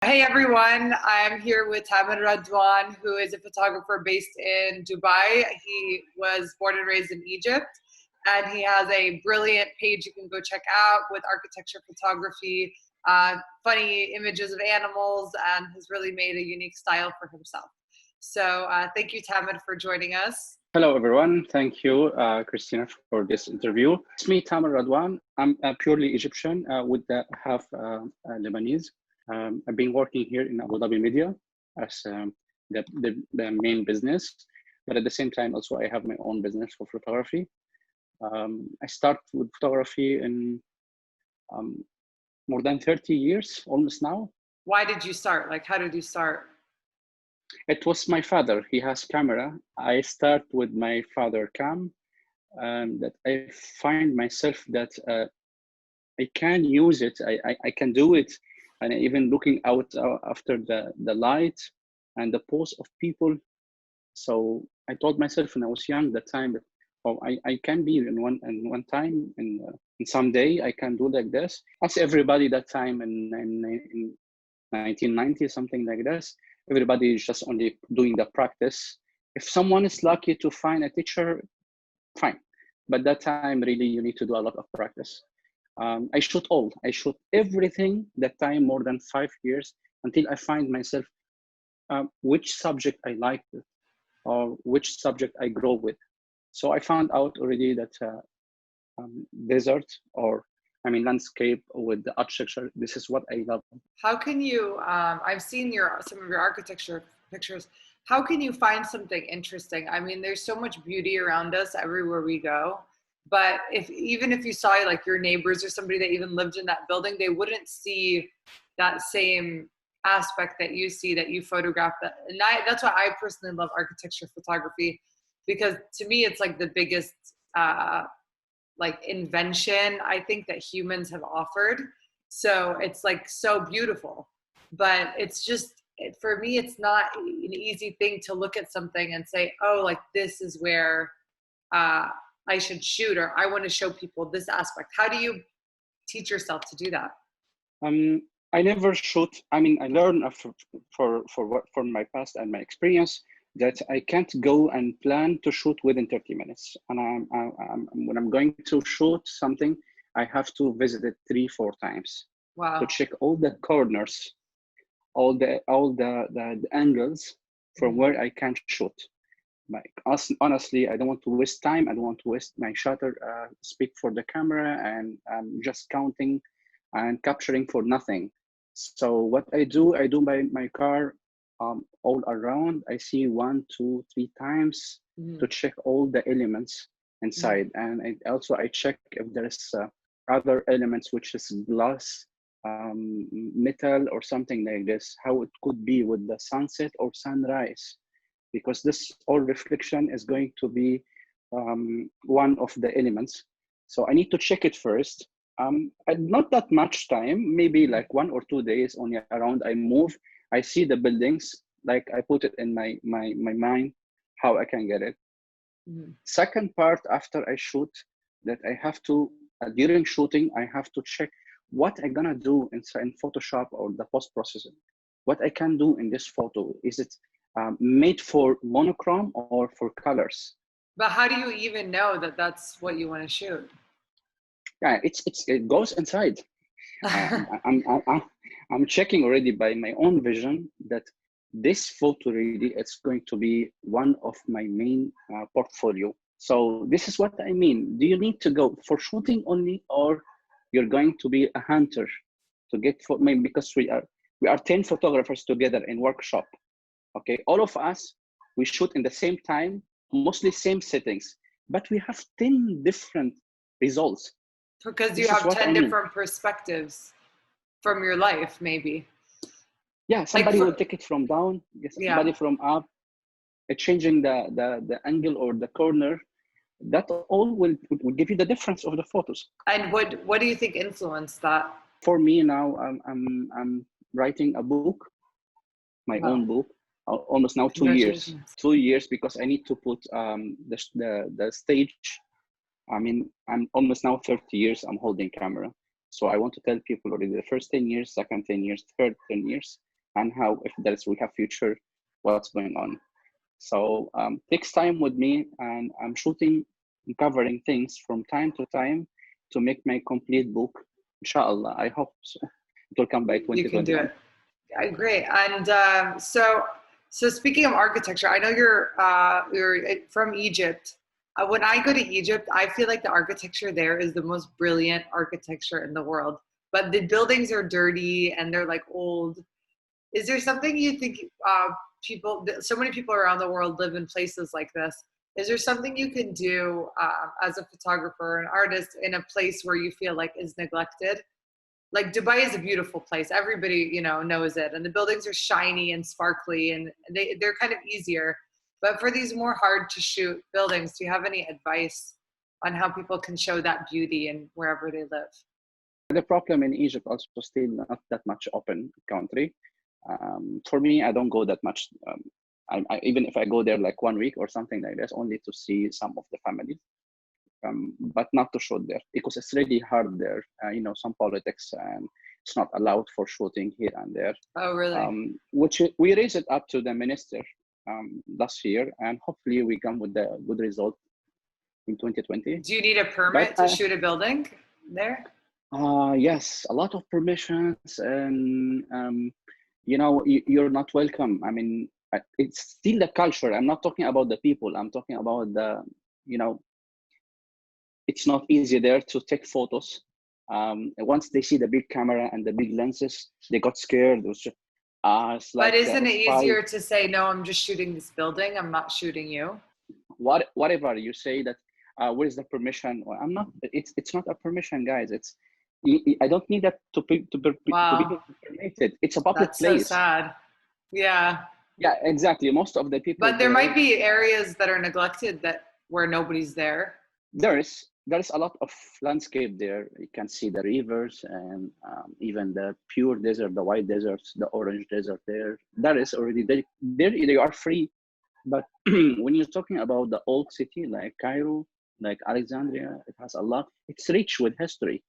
Hey everyone, I'm here with Tamer Radwan, who is a photographer based in Dubai. He was born and raised in Egypt, and he has a brilliant page you can go check out with architecture photography, funny images of animals, and has really made a unique style for himself. So thank you, Tamer, for joining us. Hello, everyone. Thank you, Christina, for this interview. It's me, Tamer Radwan. I'm purely Egyptian with half Lebanese. I've been working here in Abu Dhabi Media as the main business, but at the same time, also I have my own business for photography. I started with photography in more than 30 years, almost now. Why did you start? Like, how did you start? It was my father. He has camera. I start with my father cam, that I find myself that I can use it. I can do it, and even looking out after the light and the pose of people. So I told myself when I was young that time that I can be in one time in someday I can do like this. As everybody that time in 1990 something like this. Everybody is just only doing the practice. If someone is lucky to find a teacher, fine. But that time, really, you need to do a lot of practice. I shoot everything that time, more than 5 years, until I find myself which subject I like or which subject I grow with. So I found out already that desert or landscape with the architecture, this is what I love. How can you, I've seen some of your architecture pictures. How can you find something interesting? I mean, there's so much beauty around us everywhere we go. But even if you saw like your neighbors or somebody that even lived in that building, they wouldn't see that same aspect that you see, that you photograph. And that's why I personally love architecture photography, because to me, it's like the biggest like invention I think that humans have offered. So it's like so beautiful, but it's just, for me, it's not an easy thing to look at something and say, oh, like this is where I should shoot, or I want to show people this aspect. How do you teach yourself to do that? I never shoot. I learned from my past and my experience that I can't go and plan to shoot within 30 minutes. And when I'm going to shoot something, I have to visit it 3-4 times. Wow. To check all the corners, all the angles from where I can shoot. Like, honestly, I don't want to waste time. I don't want to waste my shutter speed for the camera, and I'm just counting and capturing for nothing. So what I do by my car all around. I see 1, 2, 3 times to check all the elements inside, and I check if there's other elements, which is glass, metal, or something like this, how it could be with the sunset or sunrise, because this all reflection is going to be one of the elements. So I need to check it first. Not that much time, maybe like 1 or 2 days only around. I move, I see the buildings, like I put it in my mind how I can get it. Second part, after I shoot, that I have to, during shooting, I have to check what I'm gonna do in Photoshop or the post-processing. What I can do in this photo, is it made for monochrome or for colors? But how do you even know that that's what you want to shoot? Yeah, it goes inside. I'm checking already by my own vision that this photo really it's going to be one of my main portfolio. So this is what I mean. Do you need to go for shooting only, or you're going to be a hunter to get for? Maybe because we are 10 photographers together in workshop. Okay, all of us, we shoot in the same time, mostly same settings, but we have 10 different results. Because you have 10 different perspectives from your life, maybe. Yeah, somebody will take it from down, somebody from up, changing the angle or the corner. That all will give you the difference of the photos. And what do you think influenced that? For me now, I'm writing a book, my own book, almost now 2 years. 2 years, because I need to put the stage. I'm almost now 30 years I'm holding camera. So I want to tell people already the first 10 years, second 10 years, third 10 years. and how, if we have future, what's going on. So takes time with me, and I'm shooting and covering things from time to time to make my complete book. Inshallah, I hope so. It will come by You can do 2021. it. Great. And so speaking of architecture, I know you're from Egypt. When I go to Egypt, I feel like the architecture there is the most brilliant architecture in the world. But the buildings are dirty and they're like old. Is there something you think so many people around the world live in places like this? Is there something you can do as a photographer, an artist, in a place where you feel like is neglected? Like Dubai is a beautiful place. Everybody, knows it. And the buildings are shiny and sparkly and they're kind of easier. But for these more hard to shoot buildings, do you have any advice on how people can show that beauty in wherever they live? The problem in Egypt also still not that much open country. For me, I don't go that much. Even if I go there like 1 week or something like this, only to see some of the families. But not to shoot there because it's really hard there. Some politics, and it's not allowed for shooting here and there. Oh, really? Which we raised it up to the minister last year, and hopefully we come with the good result in 2020. Do you need a permit to shoot a building there? Yes, a lot of permissions, and you're not welcome. I mean, it's still the culture. I'm not talking about the people. I'm talking about the, it's not easy there to take photos. Once they see the big camera and the big lenses, they got scared. It was just, it's like, but isn't it easier to say, no, I'm just shooting this building, I'm not shooting you? Whatever you say that, where's the permission? Well, I'm not. It's not a permission, guys. I don't need that to be permitted. It's a public place. That's so sad. Yeah. Yeah, exactly. Most of the people. But there might be areas that are neglected where nobody's there. There's a lot of landscape there. You can see the rivers and even the pure desert, the white deserts, the orange desert there. That is already there. They are free. But when you're talking about the old city like Cairo, like Alexandria, it has a lot. It's rich with history.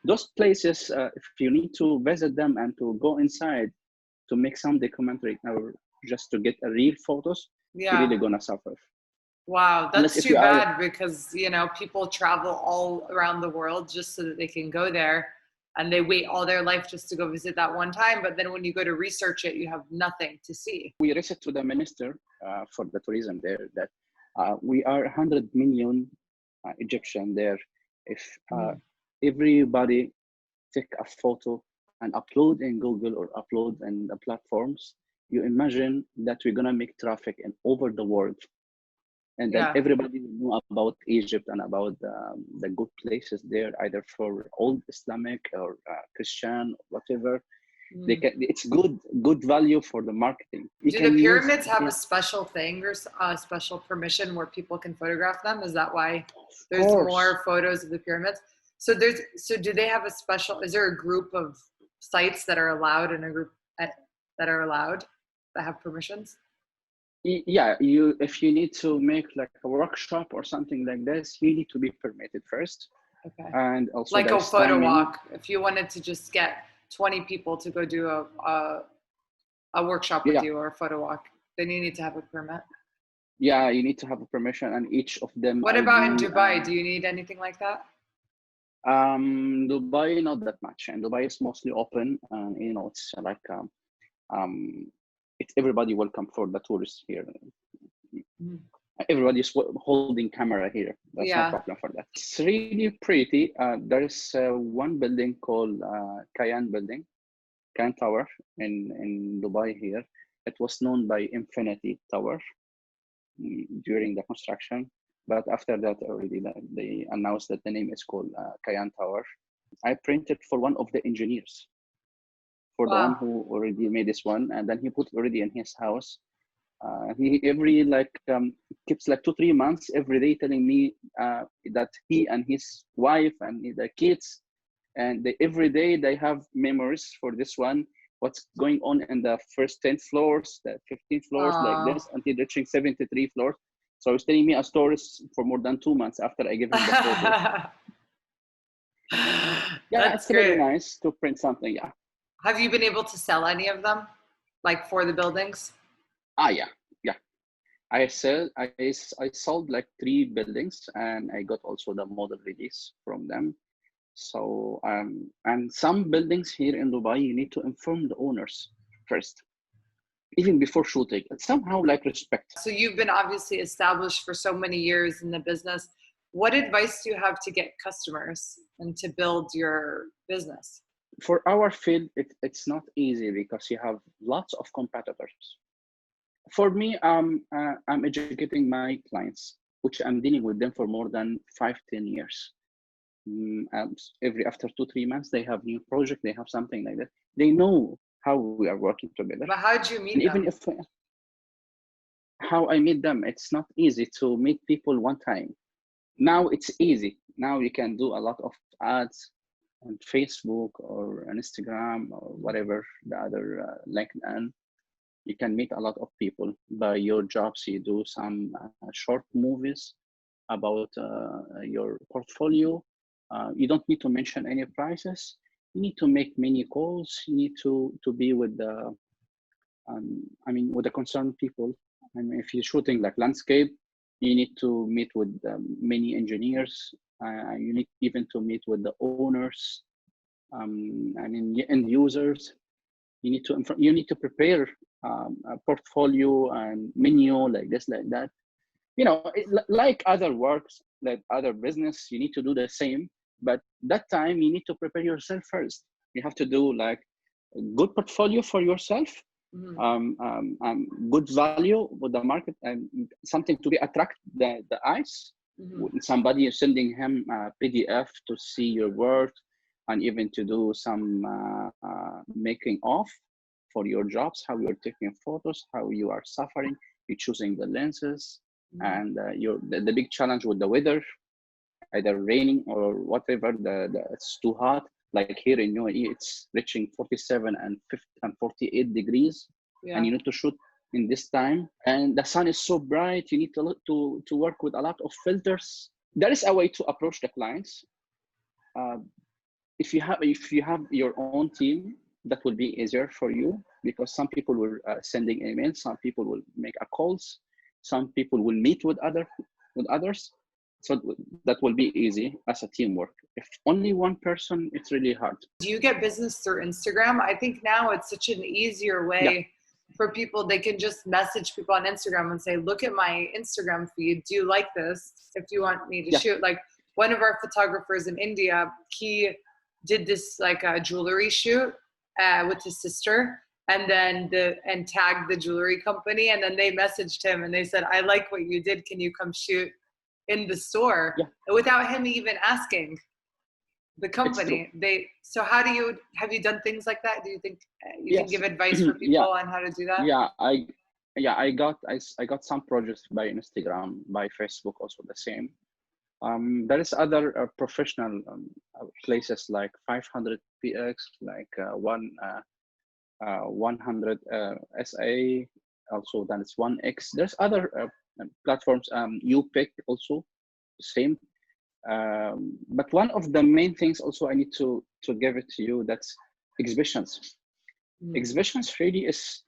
Those places, if you need to visit them and to go inside to make some documentary or just to get a real photos, you're really gonna suffer. Wow, that's too bad because people travel all around the world just so that they can go there, and they wait all their life just to go visit that one time. But then when you go to research it, you have nothing to see. We raised it to the minister for the tourism there that we are 100 million Egyptian there. If everybody take a photo and upload in Google or upload in the platforms, you imagine that we're gonna make traffic in over the world. And then everybody will know about Egypt and about the good places there, either for old Islamic or Christian, whatever. It's good value for the marketing. Do the pyramids have a special thing or a special permission where people can photograph them? Is that why there's more photos of the pyramids? So do they have a special? Is there a group of sites that are allowed and a group that are allowed that have permissions? Yeah, if you need to make like a workshop or something like this, you need to be permitted first. Okay. And also like a photo walk. If you wanted to just get 20 people to go do a workshop with you or a photo walk, then you need to have a permit. Yeah, you need to have a permission, and each of them. What about in Dubai? Do you need anything like that? Dubai, not that much. And Dubai is mostly open, and it's like it's everybody welcome for the tourists here. Everybody's holding camera here. That's no problem for that. It's really pretty. There is one building called Cayan Tower in Dubai here. It was known by Infinity Tower during the construction, but after that already they announced that the name is called Cayan Tower. I printed for one of the engineers, for the one who already made this one, and then he put it already in his house. He every keeps like 2-3 months every day telling me that he and his wife and the kids, and every day they have memories for this one, what's going on in the first 10 floors, the 15 floors, like this, until reaching 73 floors. So he's telling me a story for more than 2 months after I give him the photo. Yeah, it's really nice to print something. Yeah. Have you been able to sell any of them? like for the buildings? Yeah, yeah. I sold like 3 buildings, and I got also the model release from them. So and some buildings here in Dubai, you need to inform the owners first, even before shooting. It's somehow like respect. So you've been obviously established for so many years in the business. What advice do you have to get customers and to build your business? For our field, it's not easy because you have lots of competitors. For me, I'm educating my clients, which I'm dealing with them for more than 5-10 years. Every after 2-3 months, they have new project, they have something like that. They know how we are working together. But how did you meet And even them? if how I meet them, it's not easy to meet people one time. Now it's easy. Now you can do a lot of ads on Facebook or on Instagram or whatever the other LinkedIn. You can meet a lot of people by your jobs. You do some short movies about your portfolio. You don't need to mention any prices. You need to make many calls. You need to be with the, with the concerned people. I mean, if you're shooting like landscape, you need to meet with many engineers. You need even to meet with the owners, end users. You need to prepare a portfolio and menu like this, like that. Like other works, like other business, you need to do the same. But that time, you need to prepare yourself first. You have to do like a good portfolio for yourself, good value with the market, and something to be attract the eyes. Somebody is sending him a PDF to see your work, and even to do some making of for your jobs, how you're taking photos, how you are suffering, you're choosing the lenses, and the big challenge with the weather, either raining or whatever, it's too hot. Like here in UAE, it's reaching 47 and 48 degrees, and you need to shoot in this time. And the sun is so bright, you need to work with a lot of filters. There is a way to approach the clients. If you have your own team, that will be easier for you, because some people will sending emails, some people will make a calls, some people will meet with others. So that will be easy as a teamwork. If only one person, it's really hard. Do you get business through Instagram? I think now it's such an easier way for people. They can just message people on Instagram and say, look at my Instagram feed. Do you like this? If you want me to shoot, like one of our photographers in India, he did this like a jewelry shoot with his sister, and then tagged the jewelry company, and then they messaged him and they said, I like what you did. Can you come shoot in the store? Without him even asking the company. So have you done things like that? Do you think you can give advice for people on how to do that? I got some projects by Instagram, by Facebook, also the same. There is other professional places like 500 PX, like 100 SA, also then it's 1X. There's other platforms, UPIC also, same. But one of the main things also I need to give it to you, that's exhibitions. Exhibitions really is,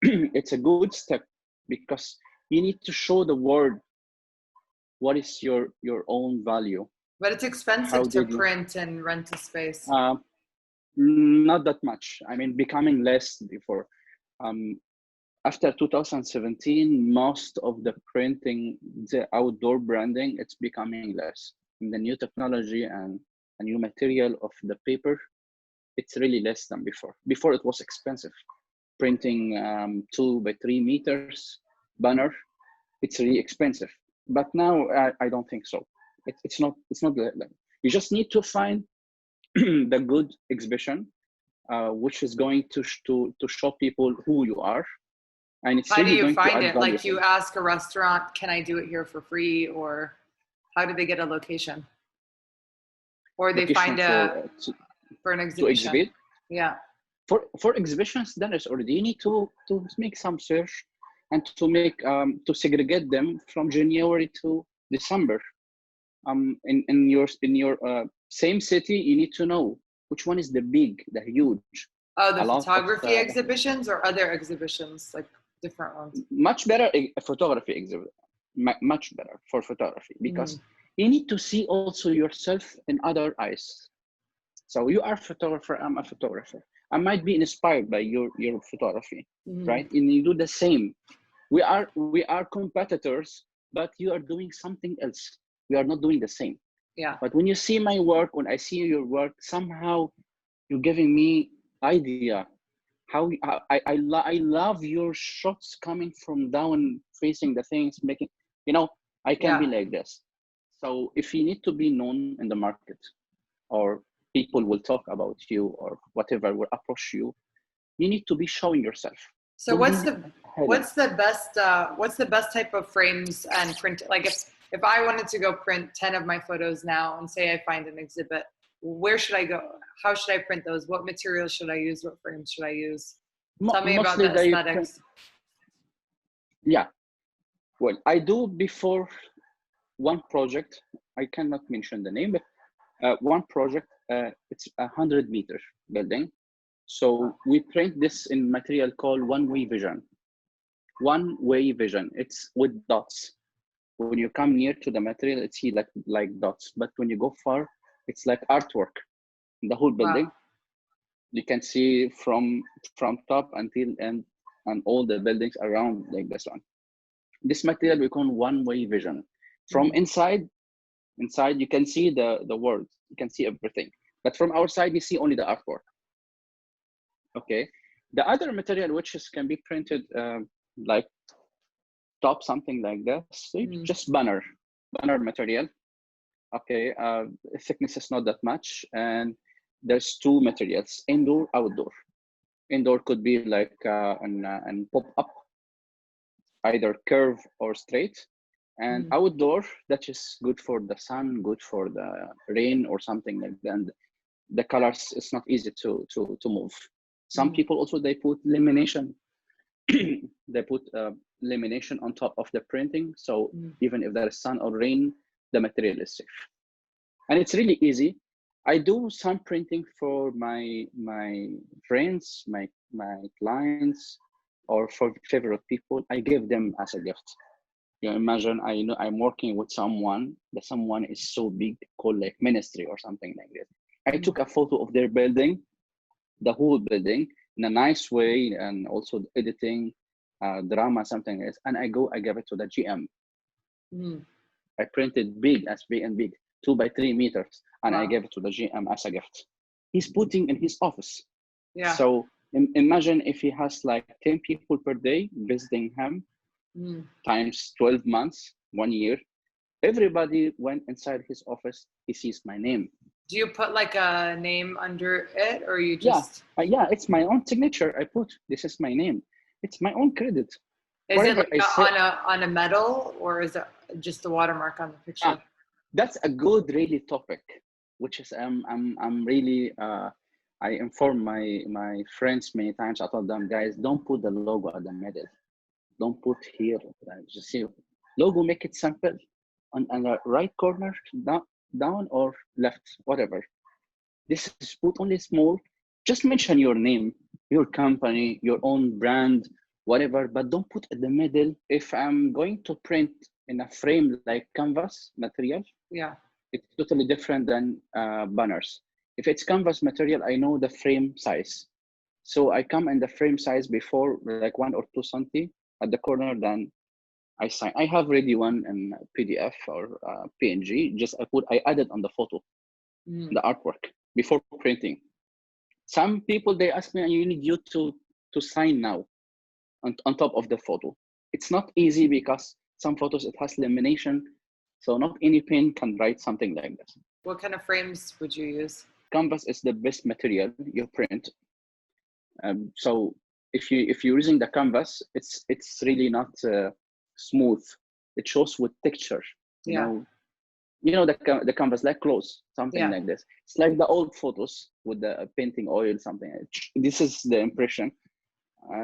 it's a good step, because you need to show the world what is your own value. But it's expensive to print and rent a space. Not that much. I mean, becoming less before. After 2017, most of the printing, the outdoor branding, it's becoming less. And the new technology and a new material of the paper, it's really less than before. Before it was expensive. Printing 2 by 3 meters banner, it's really expensive. But now I don't think so. It's not. You just need to find the good exhibition, which is going to show people who you are. And it's how do you find it? Like you ask a restaurant, can I do it here for free? Or how do they get a location? Or they find for an exhibition? To exhibit? Yeah. For exhibitions, then it's already, you need to make some search and to make to segregate them from January to December. In your same city, you need to know which one is the huge. Oh, the A lot of photography exhibitions or other exhibitions, like different ones? much better photography exhibit, much better for photography, because you need to see also yourself in other eyes. So you are a photographer, I'm a photographer. I might be inspired by your photography, right? And you do the same. We are competitors, but you are doing something else. We are not doing the same. Yeah. But when you see my work, when I see your work, somehow you're giving me idea. How I love your shots coming from down, facing the things, making, I can be like this. So if you need to be known in the market, or people will talk about you, or whatever will approach you, you need to be showing yourself. So what's the best type of frames and print? Like if I wanted to go print 10 of my photos now and say I find an exhibit, where should I go? How should I print those? What materials should I use? What frames should I use? Tell me about the aesthetics. Yeah. Well, I do before one project. I cannot mention the name, but one project, it's 100-meter building. So we print this in material called one-way vision. One-way vision. It's with dots. When you come near to the material, it's like dots. But when you go far, it's like artwork. The whole building. Wow. You can see from top until end, and all the buildings around, like this one. This material we call one-way vision. From inside you can see the world. You can see everything. But from outside, you see only the artwork. Okay. The other material which can be printed like top, something like this, just banner material. Okay, thickness is not that much, and there's two materials: indoor, outdoor. Indoor could be like an pop-up, either curve or straight, and outdoor, that is good for the sun, good for the rain or something like that. And the colors, it's not easy to move. Some people also, they put lamination. They put lamination on top of the printing, so even if there is sun or rain, the material is safe. And it's really easy. I do some printing for my friends, my clients, or for favorite people. I give them as a gift. You imagine, I know I'm working with someone. The someone is so big, called like ministry or something like this. I took a photo of their building, the whole building, in a nice way, and also editing, drama, something else. And I give it to the GM. I printed big, 2 by 3 meters, and I gave it to the GM as a gift. He's putting in his office. Yeah. So imagine if he has like 10 people per day visiting him, times 12 months, 1 year. Everybody went inside his office, he sees my name. Do you put like a name under it, or you just? Yeah, it's my own signature. I put, this is my name. It's my own credit. Is Whatever it like on a medal, or is it just the watermark on the picture? That's a good really topic, which is I'm really I inform my friends many times. I told them, guys, don't put the logo at the middle. Don't put here. Just see, logo, make it simple on the right corner, down or left, whatever. This is put only small. Just mention your name, your company, your own brand, whatever, but don't put at the middle. If I'm going to print in a frame like canvas material, it's totally different than banners. If it's canvas material, I know the frame size. So I come in the frame size before, like 1 or 2 centi at the corner, then I sign. I have already one in PDF or PNG. Just I added on the photo, the artwork before printing. Some people, they ask me, you need you to sign now on top of the photo. It's not easy because some photos, it has lamination. So not any pen can write something like this. What kind of frames would you use? Canvas is the best material you print. So if you're using the canvas, it's really not smooth. It shows with texture. You know the canvas, like clothes, something like this. It's like the old photos with the painting oil, something. This is the impression.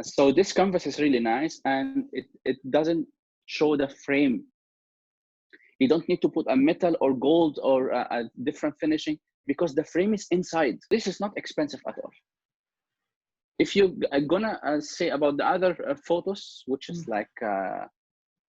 So this canvas is really nice, and it doesn't show the frame. You don't need to put a metal or gold or a different finishing, because the frame is inside. This is not expensive at all. if you gonna say about the other photos, which is like the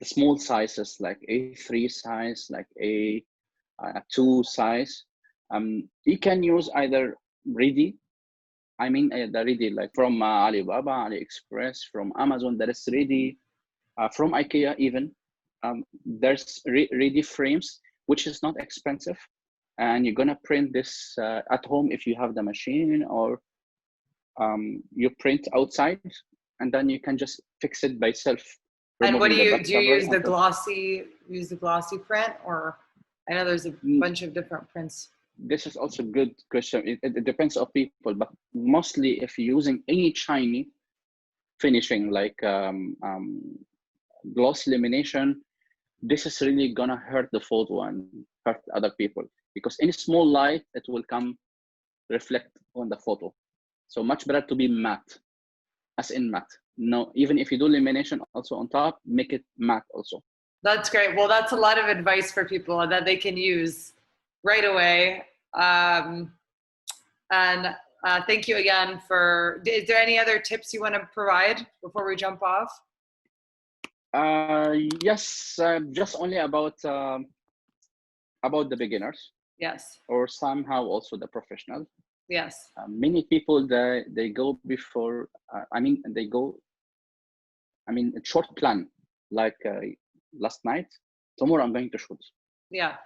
small sizes, like A3 size, like A2 size, you can use either ready. I mean, the ready, like from Alibaba, AliExpress, from Amazon, that is ready, from IKEA even. There's ready frames, which is not expensive. And you're gonna print this at home if you have the machine, or you print outside, and then you can just fix it by self. And what do The you back do? You cover use the glossy print, or I know there's a bunch of different prints. This is also a good question. It depends on people, but mostly if you're using any shiny finishing like gloss lamination, this is really gonna hurt the photo and hurt other people, because any small light, it will come reflect on the photo. So much better to be matte, as in matte. No, even if you do lamination also on top, make it matte also. That's great. Well, that's a lot of advice for people that they can use right away. And thank you again for, is there any other tips you want to provide before we jump off? Yes, just only about the beginners. Yes. Or somehow also the professional. Yes. Many people, they go before, they go, a short plan, like last night, tomorrow I'm going to shoot. Yeah.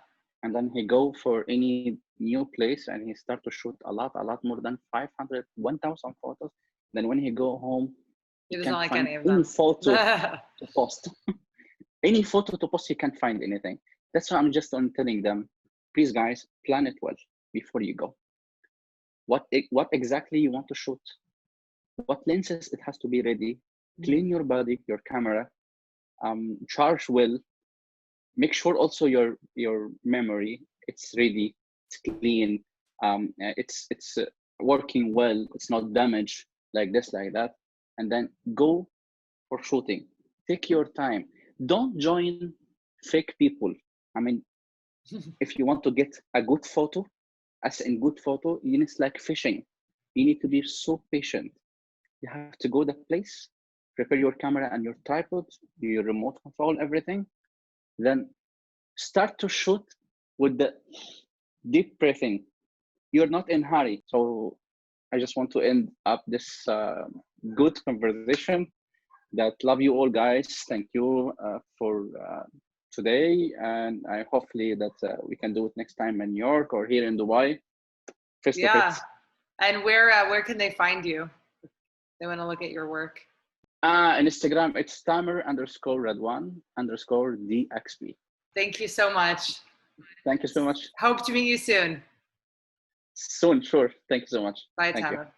And then he go for any new place and he start to shoot a lot more than 500, 1,000 photos. Then when he go home, he doesn't can't like find any of them. Any photo to post. Any photo to post, he can't find anything. That's why I'm just telling them, please guys, plan it well before you go. What exactly you want to shoot, what lenses it has to be ready, clean your body, your camera, charge well, make sure also your memory, it's ready, it's clean, it's working well, it's not damaged, like this, like that. And then go for shooting. Take your time. Don't join fake people. If you want to get a good photo, as in good photo, it's like fishing. You need to be so patient. You have to go to the place, prepare your camera and your tripod, your remote control, everything. Then start to shoot with the deep breathing. You're not in hurry. So I just want to end up this good conversation. That love you all, guys. Thank you for today, and I hopefully that we can do it next time in New York or here in Dubai. Face to face. And where can they find you? If they want to look at your work. On Instagram, it's Tamer_Radwan_DXP. Thank you so much. Thank you so much. Hope to meet you soon. Soon, sure. Thank you so much. Bye, Tamer.